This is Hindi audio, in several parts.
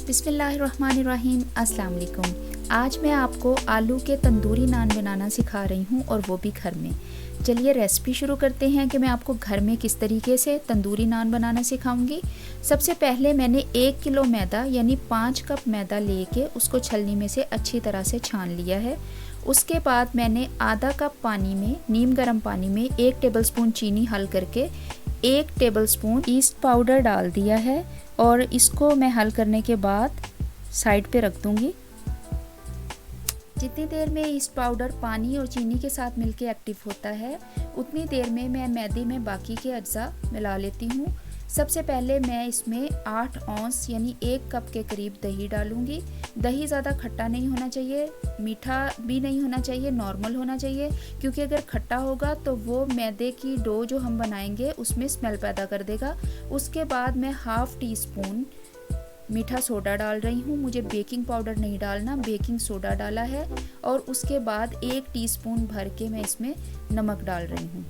बिस्मिल्लाहिर्रहमानिर्रहीम। अस्सलाम वालेकुम। आज मैं आपको आलू के तंदूरी नान बनाना सिखा रही हूँ और वो भी घर में। चलिए रेसिपी शुरू करते हैं कि मैं आपको घर में किस तरीके से तंदूरी नान बनाना सिखाऊंगी। सबसे पहले मैंने 1 किलो मैदा यानी 5 कप मैदा लेके उसको छलनी में से अच्छी तरह से छान लिया है। उसके बाद मैंने आधा कप पानी में, नीम गर्म पानी में 1 टेबलस्पून चीनी हल करके 1 टेबलस्पून ईस्ट पाउडर डाल दिया है और इसको मैं हल करने के बाद साइड पे रख दूंगी। जितनी देर में ईस्ट पाउडर पानी और चीनी के साथ मिलके एक्टिव होता है उतनी देर में मैं मैदे में बाकी के अज्जा मिला लेती हूँ। सबसे पहले मैं इसमें 8 औंस यानी 1 कप के करीब दही डालूंगी। दही ज़्यादा खट्टा नहीं होना चाहिए, मीठा भी नहीं होना चाहिए, नॉर्मल होना चाहिए, क्योंकि अगर खट्टा होगा तो वो मैदे की डो जो हम बनाएंगे उसमें स्मेल पैदा कर देगा। उसके बाद मैं ½ टीस्पून मीठा सोडा डाल रही हूँ। मुझे बेकिंग पाउडर नहीं डालना, बेकिंग सोडा डाला है। और उसके बाद 1 टीस्पून भर के मैं इसमें नमक डाल रही हूँ।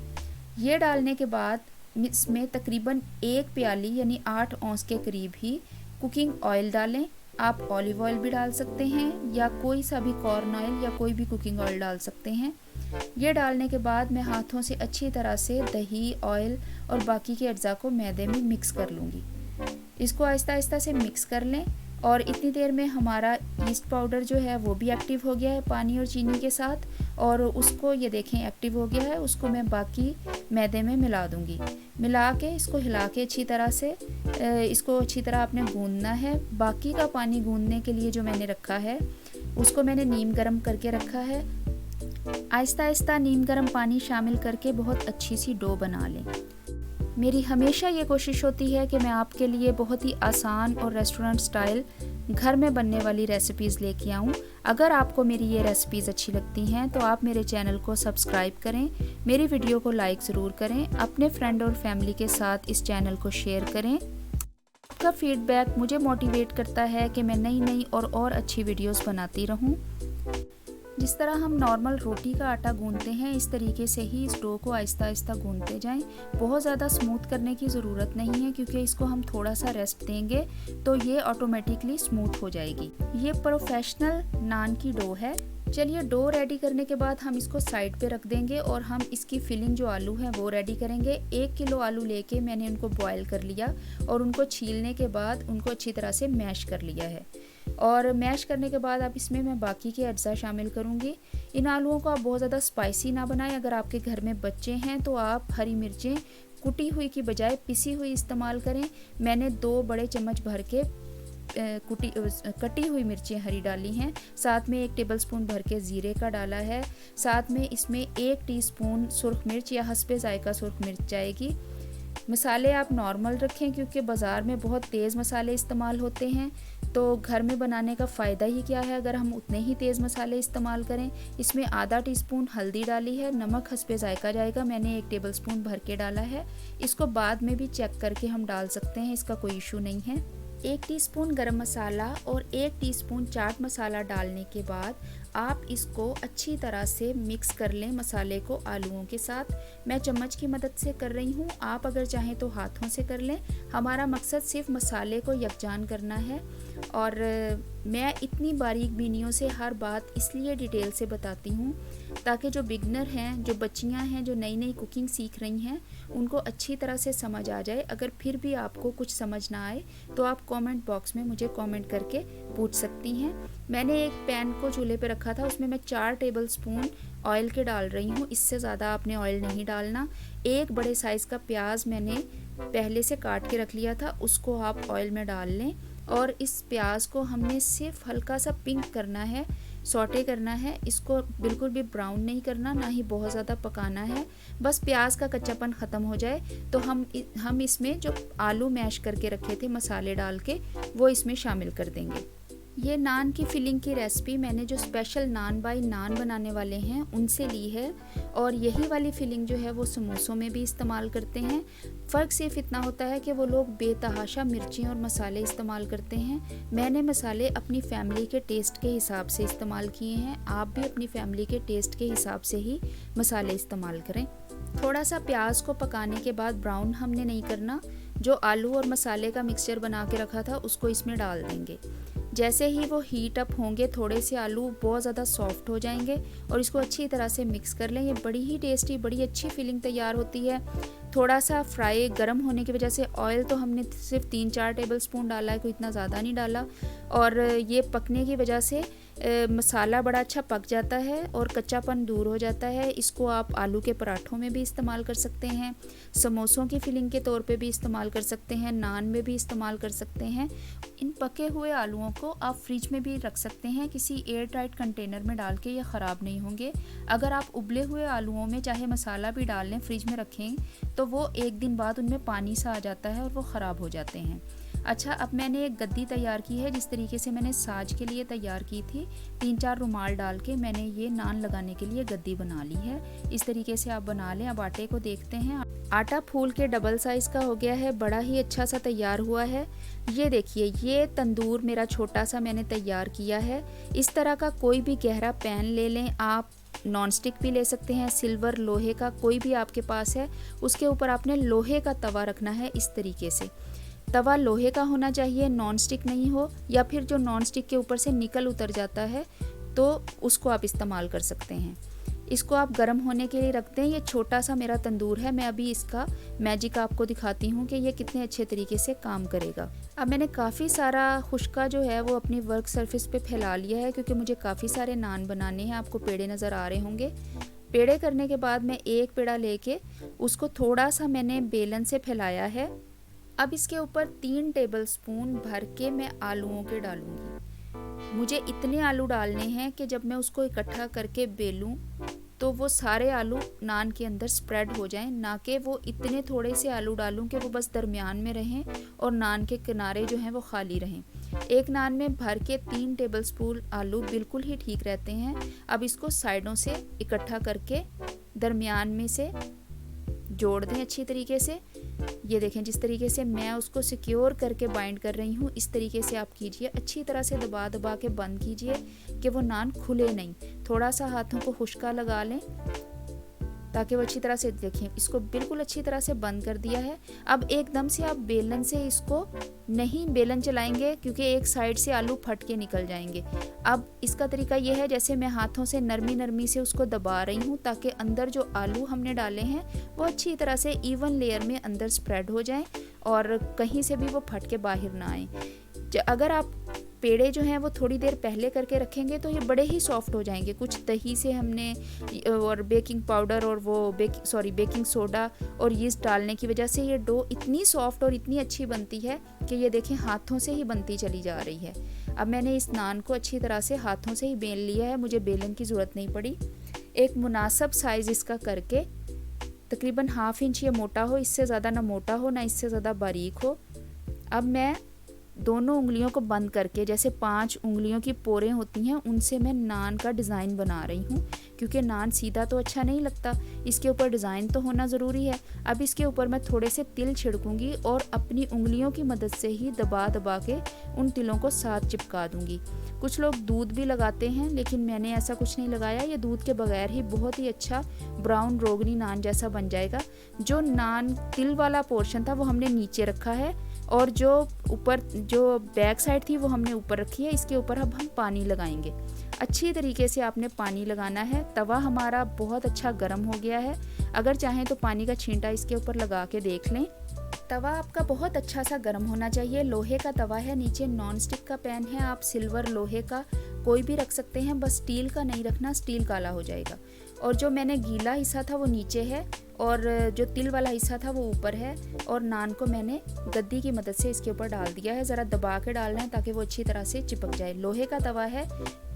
ये डालने के बाद इसमें तकरीबन 1 प्याली यानी 8 औंस के करीब ही कुकिंग ऑयल डालें। आप ऑलिव ऑयल भी डाल सकते हैं या कोई सा भी कॉर्न ऑयल या कोई भी कुकिंग ऑयल डाल सकते हैं। ये डालने के बाद मैं हाथों से अच्छी तरह से दही, ऑयल और बाकी के अज्जा को मैदे में मिक्स कर लूँगी। इसको आहिस्ता आहिस्ता से मिक्स कर लें और इतनी देर में हमारा ईस्ट पाउडर जो है वो भी एक्टिव हो गया है पानी और चीनी के साथ, और उसको ये देखें एक्टिव हो गया है। उसको मैं बाकी मैदे में मिला दूंगी। मिला के इसको हिला के अच्छी तरह से इसको अच्छी तरह आपने गूंदना है। बाकी का पानी गूंदने के लिए जो मैंने रखा है उसको मैंने नीम गर्म करके रखा है। आहिस्ता आहिस्ता नीम गर्म पानी शामिल करके बहुत अच्छी सी डो बना लें। मेरी हमेशा ये कोशिश होती है कि मैं आपके लिए बहुत ही आसान और रेस्टोरेंट स्टाइल घर में बनने वाली रेसिपीज़ लेके आऊँ। अगर आपको मेरी ये रेसिपीज़ अच्छी लगती हैं तो आप मेरे चैनल को सब्सक्राइब करें, मेरी वीडियो को लाइक ज़रूर करें, अपने फ्रेंड और फैमिली के साथ इस चैनल को शेयर करें। आपका फीडबैक मुझे मोटिवेट करता है कि मैं नई और अच्छी वीडियोज़ बनाती रहूँ। जिस तरह हम नॉर्मल रोटी का आटा गूंदते हैं इस तरीके से ही इस डो को आहिस्ता आहिस्ता गूंदते जाएं। बहुत ज़्यादा स्मूथ करने की ज़रूरत नहीं है, क्योंकि इसको हम थोड़ा सा रेस्ट देंगे तो ये ऑटोमेटिकली स्मूथ हो जाएगी। ये प्रोफेशनल नान की डो है। चलिए डो रेडी करने के बाद हम इसको साइड पे रख देंगे और हम इसकी फिलिंग जो आलू है वो रेडी करेंगे। 1 किलो आलू लेके मैंने उनको बॉयल कर लिया और उनको छीलने के बाद उनको अच्छी तरह से मैश कर लिया है। और मैश करने के बाद अब इसमें मैं बाकी के अज्जा शामिल करूँगी। इन आलूओं को आप बहुत ज़्यादा स्पाइसी ना बनाएं। अगर आपके घर में बच्चे हैं तो आप हरी मिर्चें कुटी हुई की बजाय पिसी हुई इस्तेमाल करें। मैंने 2 बड़े चम्मच भर के कटी हुई मिर्चें हरी डाली हैं। साथ में 1 टेबलस्पून भर के ज़ीरे का डाला है। साथ में इसमें 1 टीस्पून सुर्ख मिर्च या हस्बे जायका सुर्ख मिर्च जाएगी। मसाले आप नॉर्मल रखें, क्योंकि बाज़ार में बहुत तेज़ मसाले इस्तेमाल होते हैं, तो घर में बनाने का फ़ायदा ही क्या है अगर हम उतने ही तेज़ मसाले इस्तेमाल करें। इसमें आधा टीस्पून हल्दी डाली है, नमक हस्बे जायका जाएगा, मैंने 1 टेबलस्पून भर के डाला है। इसको बाद में भी चेक करके हम डाल सकते हैं, इसका कोई इशू नहीं है। 1 टीस्पून गरम मसाला और 1 टीस्पून चाट मसाला डालने के बाद आप इसको अच्छी तरह से मिक्स कर लें मसाले को आलूओं के साथ। मैं चम्मच की मदद से कर रही हूँ, आप अगर चाहें तो हाथों से कर लें। हमारा मकसद सिर्फ मसाले को यकजान करना है। और मैं इतनी बारीक बीनियों से हर बात इसलिए डिटेल से बताती हूँ ताकि जो बिगनर हैं, जो बच्चियाँ हैं, जो नई कुकिंग सीख रही हैं, उनको अच्छी तरह से समझ आ जाए। अगर फिर भी आपको कुछ समझ ना आए तो आप कमेंट बॉक्स में मुझे कमेंट करके पूछ सकती हैं। मैंने एक पैन को चूल्हे पे रखा था, उसमें मैं 4 टेबलस्पून ऑयल के डाल रही हूँ। इससे ज़्यादा आपने ऑयल नहीं डालना। 1 बड़े साइज़ का प्याज मैंने पहले से काट के रख लिया था, उसको आप ऑयल में डाल लें। और इस प्याज को हमने सिर्फ हल्का सा पिंक करना है, सौटे करना है। इसको बिल्कुल भी ब्राउन नहीं करना, ना ही बहुत ज़्यादा पकाना है। बस प्याज का कच्चापन ख़त्म हो जाए तो हम इसमें जो आलू मैश करके रखे थे मसाले डाल के वो इसमें शामिल कर देंगे। ये नान की फिलिंग की रेसिपी मैंने जो स्पेशल नान बाई नान बनाने वाले हैं उनसे ली है, और यही वाली फिलिंग जो है वो समोसों में भी इस्तेमाल करते हैं। फ़र्क सिर्फ इतना होता है कि वो लोग बेतहाशा मिर्चें और मसाले इस्तेमाल करते हैं। मैंने मसाले अपनी फैमिली के टेस्ट के हिसाब से इस्तेमाल किए हैं। आप भी अपनी फैमिली के टेस्ट के हिसाब से ही मसाले इस्तेमाल करें। थोड़ा सा प्याज को पकाने के बाद ब्राउन हमने नहीं करना, जो आलू और मसाले का मिक्सचर बना के रखा था उसको इसमें डाल देंगे। जैसे ही वो हीट अप होंगे थोड़े से आलू बहुत ज़्यादा सॉफ्ट हो जाएंगे और इसको अच्छी तरह से मिक्स कर लें। ये बड़ी ही टेस्टी, बड़ी अच्छी फीलिंग तैयार होती है। थोड़ा सा फ्राई गर्म होने की वजह से ऑयल तो हमने सिर्फ 3-4 टेबल स्पून डाला है, कोई इतना ज़्यादा नहीं डाला। और ये पकने की वजह से मसाला बड़ा अच्छा पक जाता है और कच्चापन दूर हो जाता है। इसको आप आलू के पराठों में भी इस्तेमाल कर सकते हैं, समोसों की फिलिंग के तौर पे भी इस्तेमाल कर सकते हैं, नान में भी इस्तेमाल कर सकते हैं। इन पके हुए आलूओं को आप फ्रिज में भी रख सकते हैं, किसी एयर टाइट कंटेनर में डाल के, ये ख़राब नहीं होंगे। अगर आप उबले हुए आलूओं में चाहे मसाला भी डाल लें, फ्रिज में रखें तो वो एक दिन बाद उनमें पानी सा आ जाता है और वो ख़राब हो जाते हैं। अच्छा, अब मैंने एक गद्दी तैयार की है, जिस तरीके से मैंने साज के लिए तैयार की थी। 3-4 रुमाल डाल के मैंने ये नान लगाने के लिए गद्दी बना ली है। इस तरीके से आप बना लें। अब आटे को देखते हैं। आटा फूल के डबल साइज़ का हो गया है, बड़ा ही अच्छा सा तैयार हुआ है। ये देखिए, ये तंदूर मेरा छोटा सा मैंने तैयार किया है। इस तरह का कोई भी गहरा पैन ले लें आप, नॉन स्टिक भी ले सकते हैं, सिल्वर लोहे का कोई भी आपके पास है। उसके ऊपर आपने लोहे का तवा रखना है। इस तरीके से तवा लोहे का होना चाहिए, नॉन स्टिक नहीं हो, या फिर जो नॉन स्टिक के ऊपर से निकल उतर जाता है तो उसको आप इस्तेमाल कर सकते हैं। इसको आप गर्म होने के लिए रख दें। ये छोटा सा मेरा तंदूर है, मैं अभी इसका मैजिक आपको दिखाती हूँ कि ये कितने अच्छे तरीके से काम करेगा। अब मैंने काफ़ी सारा खुश्का जो है वो अपनी वर्क सरफेस पे फैला लिया है, क्योंकि मुझे काफ़ी सारे नान बनाने हैं। आपको पेड़े नज़र आ रहे होंगे। पेड़े करने के बाद मैं एक पेड़ा लेके उसको थोड़ा सा मैंने बेलन से फैलाया है। अब इसके ऊपर 3 टेबल स्पून भर के मैं आलूओं के डालूंगी। मुझे इतने आलू डालने हैं कि जब मैं उसको इकट्ठा करके बेलूं तो वो सारे आलू नान के अंदर स्प्रेड हो जाएं, ना कि वो इतने थोड़े से आलू डालूं कि वो बस दरमियान में रहें और नान के किनारे जो हैं वो खाली रहें। एक नान में भर के 3 टेबल स्पून आलू बिल्कुल ही ठीक रहते हैं। अब इसको साइडों से इकट्ठा करके दरमियान में से जोड़ दें अच्छी तरीके से। ये देखें, जिस तरीके से मैं उसको सिक्योर करके बाइंड कर रही हूँ, इस तरीके से आप कीजिए। अच्छी तरह से दबा दबा के बंद कीजिए कि वो नान खुले नहीं। थोड़ा सा हाथों को खुश्का लगा लें ताकि वो अच्छी तरह से, देखें इसको बिल्कुल अच्छी तरह से बंद कर दिया है। अब एकदम से आप बेलन से इसको नहीं बेलन चलाएंगे, क्योंकि एक साइड से आलू फट के निकल जाएंगे। अब इसका तरीका यह है, जैसे मैं हाथों से नरमी नरमी से उसको दबा रही हूँ ताकि अंदर जो आलू हमने डाले हैं वो अच्छी तरह से इवन लेयर में अंदर स्प्रेड हो जाएं और कहीं से भी वो फट के बाहर ना आए। अगर आप पेड़े जो हैं वो थोड़ी देर पहले करके रखेंगे तो ये बड़े ही सॉफ्ट हो जाएंगे। कुछ दही से हमने और बेकिंग पाउडर और वो बेकिंग सोडा और यीस्ट डालने की वजह से ये डो इतनी सॉफ्ट और इतनी अच्छी बनती है कि ये देखें हाथों से ही बनती चली जा रही है। अब मैंने इस नान को अच्छी तरह से हाथों से ही बेल लिया है, मुझे बेलन की ज़रूरत नहीं पड़ी। एक मुनासिब साइज़ इसका करके, तकरीबन 1/2 इंच ये मोटा हो, इससे ज़्यादा ना मोटा हो ना इससे ज़्यादा बारीक हो। अब मैं दोनों उंगलियों को बंद करके, जैसे 5 उंगलियों की पोरें होती हैं, उनसे मैं नान का डिज़ाइन बना रही हूँ, क्योंकि नान सीधा तो अच्छा नहीं लगता, इसके ऊपर डिज़ाइन तो होना ज़रूरी है। अब इसके ऊपर मैं थोड़े से तिल छिड़कूंगी और अपनी उंगलियों की मदद से ही दबा दबा के उन तिलों को साथ चिपका दूंगी। कुछ लोग दूध भी लगाते हैं, लेकिन मैंने ऐसा कुछ नहीं लगाया। ये दूध के बगैर ही बहुत ही अच्छा ब्राउन रोगनी नान जैसा बन जाएगा। जो नान तिल वाला पोर्शन था वो हमने नीचे रखा है और जो ऊपर जो बैक साइड थी वो हमने ऊपर रखी है। इसके ऊपर अब हम पानी लगाएंगे। अच्छी तरीके से आपने पानी लगाना है। तवा हमारा बहुत अच्छा गर्म हो गया है। अगर चाहें तो पानी का छींटा इसके ऊपर लगा के देख लें। तवा आपका बहुत अच्छा सा गर्म होना चाहिए। लोहे का तवा है, नीचे नॉन स्टिक का पैन है, आप सिल्वर लोहे का कोई भी रख सकते हैं, बस स्टील का नहीं रखना, स्टील काला हो जाएगा। और जो मैंने गीला हिस्सा था वो नीचे है और जो तिल वाला हिस्सा था वो ऊपर है। और नान को मैंने गद्दी की मदद से इसके ऊपर डाल दिया है। ज़रा दबा के डालना है ताकि वो अच्छी तरह से चिपक जाए। लोहे का तवा है,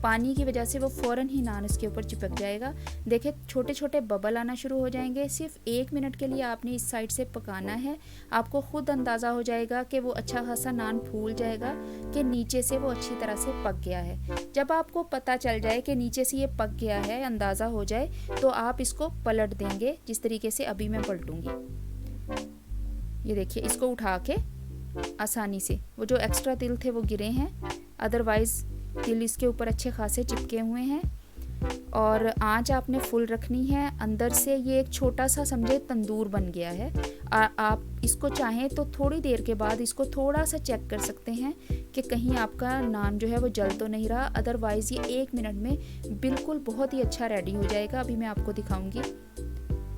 पानी की वजह से वो फ़ौरन ही नान इसके ऊपर चिपक जाएगा। देखिए छोटे छोटे बबल आना शुरू हो जाएंगे। सिर्फ 1 मिनट के लिए आपने इस साइड से पकाना है। आपको खुद अंदाज़ा हो जाएगा कि वो अच्छा खासा नान फूल जाएगा कि नीचे से वो अच्छी तरह से पक गया है। जब आपको पता चल जाए कि नीचे से ये पक गया है, अंदाज़ा हो जाए, तो आप इसको पलट देंगे जिस तरीके से अभी मैं पलटूंगी। ये देखिए, इसको उठा के आसानी से, वो जो एक्स्ट्रा तिल थे वो गिरे हैं, अदरवाइज़ तिल इसके ऊपर अच्छे खासे चिपके हुए हैं। और आंच आपने फुल रखनी है। अंदर से ये एक छोटा सा समझे तंदूर बन गया है। आप इसको चाहें तो थोड़ी देर के बाद इसको थोड़ा सा चेक कर सकते हैं कि कहीं आपका नान जो है वो जल तो नहीं रहा, अदरवाइज़ ये 1 मिनट में बिल्कुल बहुत ही अच्छा रेडी हो जाएगा। अभी मैं आपको दिखाऊंगी।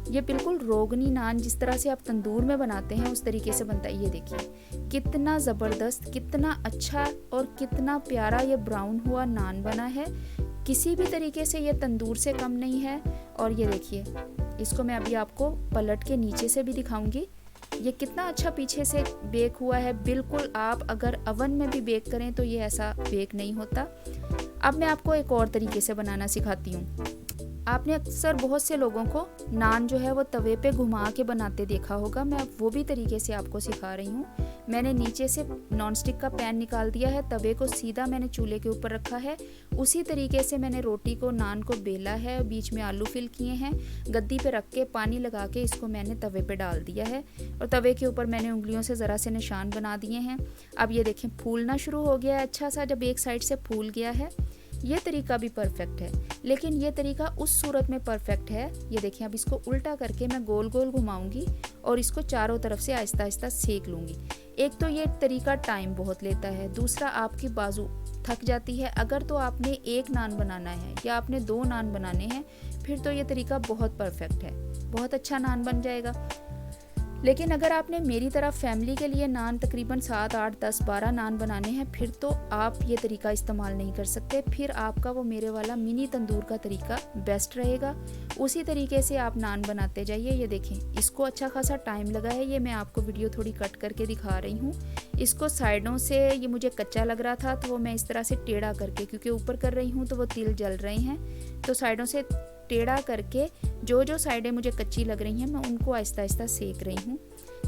ये बिल्कुल रोगनी नान जिस तरह से आप तंदूर में बनाते हैं उस तरीके से बनता है। ये देखिए कितना ज़बरदस्त, कितना अच्छा और कितना प्यारा ये ब्राउन हुआ नान बना है। किसी भी तरीके से ये तंदूर से कम नहीं है। और ये देखिए, इसको मैं अभी आपको पलट के नीचे से भी दिखाऊंगी। ये कितना अच्छा पीछे से बेक हुआ है। बिल्कुल आप अगर अवन में भी बेक करें तो ये ऐसा बेक नहीं होता। अब मैं आपको एक और तरीके से बनाना सिखाती हूँ। आपने अक्सर बहुत से लोगों को नान जो है वो तवे पे घुमा के बनाते देखा होगा। मैं अब वो भी तरीके से आपको सिखा रही हूँ। मैंने नीचे से नॉनस्टिक का पैन निकाल दिया है, तवे को सीधा मैंने चूल्हे के ऊपर रखा है। उसी तरीके से मैंने रोटी को, नान को बेला है, बीच में आलू फिल किए हैं, गद्दी पे रख के पानी लगा के इसको मैंने तवे पे डाल दिया है और तवे के ऊपर मैंने उंगलियों से ज़रा से निशान बना दिए हैं। अब ये देखें फूलना शुरू हो गया है अच्छा सा। जब एक साइड से फूल गया है, ये तरीका भी परफेक्ट है, लेकिन ये तरीका उस सूरत में परफेक्ट है। ये देखिए, अब इसको उल्टा करके मैं गोल गोल घुमाऊंगी और इसको चारों तरफ से आहिस्ता आहिस्ता सेक लूँगी। एक तो ये तरीका टाइम बहुत लेता है, दूसरा आपकी बाजू थक जाती है। अगर तो आपने एक नान बनाना है या आपने 2 नान बनाने हैं फिर तो ये तरीका बहुत परफेक्ट है, बहुत अच्छा नान बन जाएगा। लेकिन अगर आपने मेरी तरह फैमिली के लिए नान तकरीबन 7, 8, 10, 12 नान बनाने हैं फिर तो आप ये तरीका इस्तेमाल नहीं कर सकते। फिर आपका वो मेरे वाला मिनी तंदूर का तरीका बेस्ट रहेगा। उसी तरीके से आप नान बनाते जाइए। ये देखें, इसको अच्छा खासा टाइम लगा है। ये मैं आपको वीडियो थोड़ी कट करके दिखा रही हूँ। इसको साइडों से ये मुझे कच्चा लग रहा था तो वो मैं इस तरह से टेढ़ा करके, क्योंकि ऊपर कर रही हूँ तो वो तिल जल रहे हैं, तो साइडों से टेढ़ा करके जो साइडें मुझे कच्ची लग रही हैं मैं उनको आहिस्ता आहिस्ता सेक रही हूँ।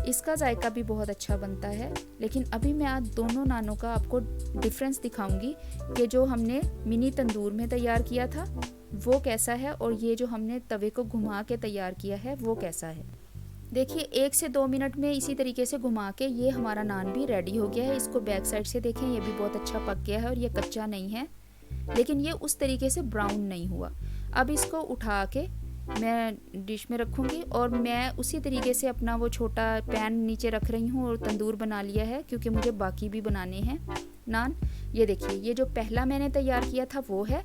इसका जायका भी बहुत अच्छा बनता है। लेकिन अभी मैं आज दोनों नानों का आपको डिफरेंस दिखाऊंगी कि जो हमने मिनी तंदूर में तैयार किया था वो कैसा है और ये जो हमने तवे को घुमा के तैयार किया है वो कैसा है। देखिए 1 से 2 मिनट में इसी तरीके से घुमा के ये हमारा नान भी रेडी हो गया है। इसको बैक साइड से देखें, ये भी बहुत अच्छा पक गया है और ये कच्चा नहीं है, लेकिन ये उस तरीके से ब्राउन नहीं हुआ। अब इसको उठा के मैं डिश में रखूँगी और मैं उसी तरीके से अपना वो छोटा पैन नीचे रख रही हूँ और तंदूर बना लिया है क्योंकि मुझे बाकी भी बनाने हैं नान। ये देखिए, ये जो पहला मैंने तैयार किया था वो है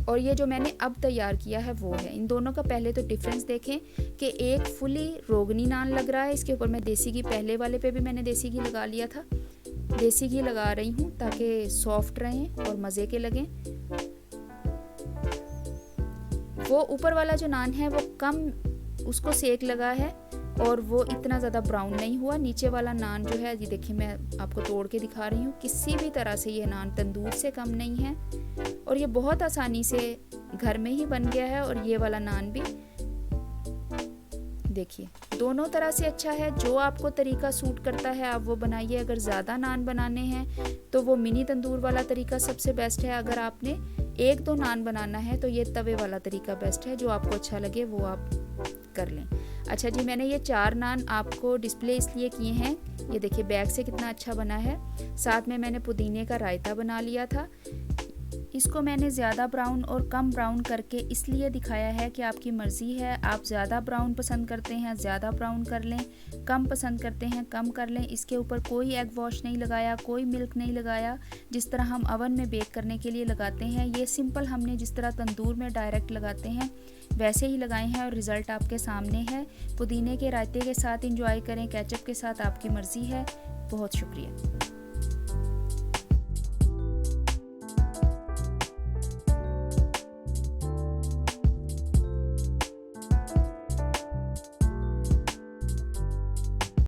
और ये जो मैंने अब तैयार किया है वो है। इन दोनों का पहले तो डिफरेंस देखें कि एक फुली रोगनी नान लग रहा है, इसके ऊपर मैं देसी घी, पहले वाले पे भी मैंने देसी घी लगा लिया था, देसी घी लगा रही हूँ ताकि सॉफ्ट रहें और मज़े के लगें। वो ऊपर वाला जो नान है वो कम उसको सेक लगा है और वो इतना ज़्यादा ब्राउन नहीं हुआ। नीचे वाला नान जो है, ये देखिए मैं आपको तोड़ के दिखा रही हूँ, किसी भी तरह से ये नान तंदूर से कम नहीं है और ये बहुत आसानी से घर में ही बन गया है। और ये वाला नान भी देखिए दोनों तरह से अच्छा है। जो आपको तरीका सूट करता है आप वो बनाइए। अगर ज़्यादा नान बनाने हैं तो वो मिनी तंदूर वाला तरीका सबसे बेस्ट है। अगर आपने 1-2 नान बनाना है तो ये तवे वाला तरीका बेस्ट है। जो आपको अच्छा लगे वो आप कर लें। अच्छा जी, मैंने ये 4 नान आपको डिस्प्ले इसलिए किए हैं, ये देखिए बैक से कितना अच्छा बना है। साथ में मैंने पुदीने का रायता बना लिया था। इसको मैंने ज़्यादा ब्राउन और कम ब्राउन करके इसलिए दिखाया है कि आपकी मर्ज़ी है, आप ज़्यादा ब्राउन पसंद करते हैं ज़्यादा ब्राउन कर लें, कम पसंद करते हैं कम कर लें। इसके ऊपर कोई एग वॉश नहीं लगाया, कोई मिल्क नहीं लगाया, जिस तरह हम अवन में बेक करने के लिए लगाते हैं। ये सिंपल हमने जिस तरह तंदूर में डायरेक्ट लगाते हैं वैसे ही लगाए हैं और रिज़ल्ट आपके सामने है। पुदीने के रायते के साथ इंजॉय करें, केचप के साथ, आपकी मर्ज़ी है। बहुत शुक्रिया।